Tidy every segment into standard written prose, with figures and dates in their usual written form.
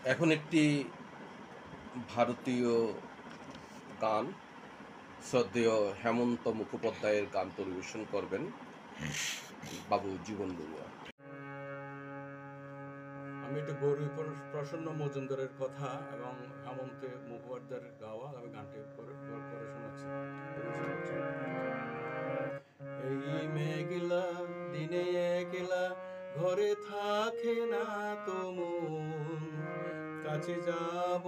এখন একটি ভারতীয় গান শ্রদ্ধেয় হেমন্ত মুখোপাধ্যায়ের গান পরিবেশন করবেন বাবু জীবন বড়ুয়া। আমি একটু গৌরী প্রসন্ন মজুমদারের কথা এবং হেমন্ত মুখোপাধ্যায়ের গাওয়া আমি গানটি করে শোনাচ্ছি। এই মেঘলা দিনে একলা ঘরে থাকে না তো মন, কাছে যাব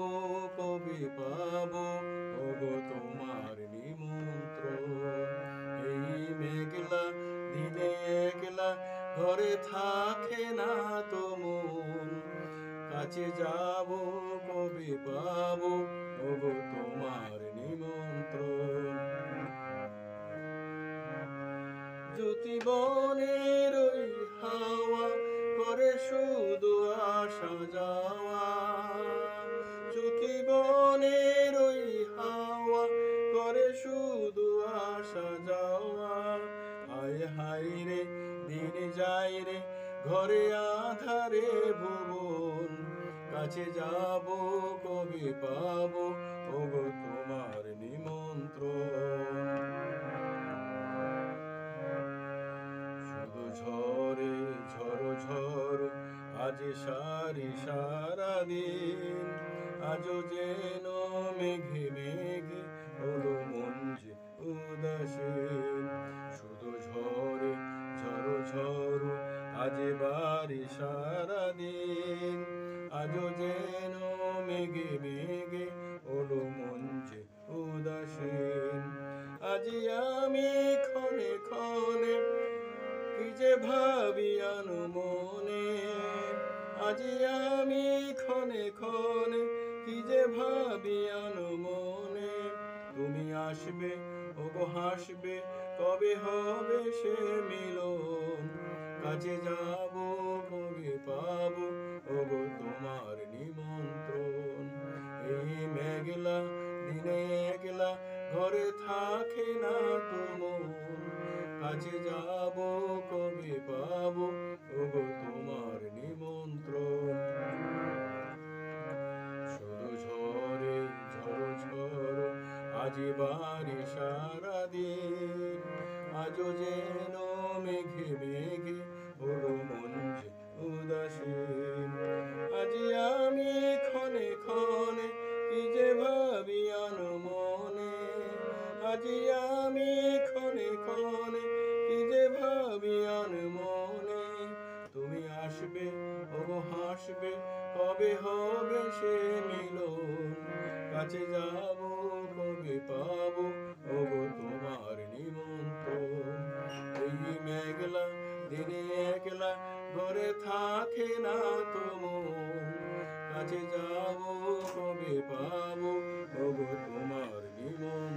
কবে পাবো ওগো তোমার নিমন্ত্রণ। এই মেঘলা দিনে একলা ঘরে থাকে না তো মন, কাছে যাব কবে পাবো ওগো তোমার নিমন্ত্রণ। জ্যোতি বনের ওই হাওয়া করে শুধু আসা যাওয়া, জ্যোতি বনের ওই হাওয়া করে শুধু আসা যাওয়া। হায় হায় রে দিন যায় রে ঘরে আধারে ভুবন, কাছে যাব কবে পাবো ওগো তোমার নিমন্ত্রণ। শুধু ঝরে ঝড়ো ঝড়ো আজ সারা দিন, আজও যেন মেঘে মেঘে হলো মন যে উদাসীন। শুধু ঝরে ঝড়ো ঝড়ো আজ সারা দিন, আজও যেন মেঘে মেঘে হলো মন যে উদাসীন। আজি আমি ক্ষণে ক্ষণে কি যে ভাবি মনে, আজি আমি ক্ষণে ক্ষণে কি যে ভাবি মনে। তুমি আসবে ওগো হাসবে কবে হবে সে মিলন, কাছে যাব কবে পাবো ওগো তোমার নিমন্ত্রণ। এই মেঘলা দিনে একলা ঘরে থাকে না তো মন, কাছে যাব কবে পাবো ওগো তোমার নিমন্ত্রণ। শুধু ঝরে ঝড়ো ঝড়ো আজ সারা দিন, আজও যেন মেঘে মেঘে হলো মন যে উদাসীন। আজি আমি ক্ষণে ক্ষণে কি যে ভাবি মনে, আজি আমি ক্ষণে ক্ষণে কি যে ভাবি মনে। তুমি আসবে ওগো হাসবে কবে হবে সে মিলন, কাছে যাব কবে পাবো ওগো তোমার নিমন্ত্রণ। এই মেঘলা দিনে একলা ঘরে থাকে না তো মন, কাছে যাব কবে পাবো ওগো তোমার নিমন্ত্রণ।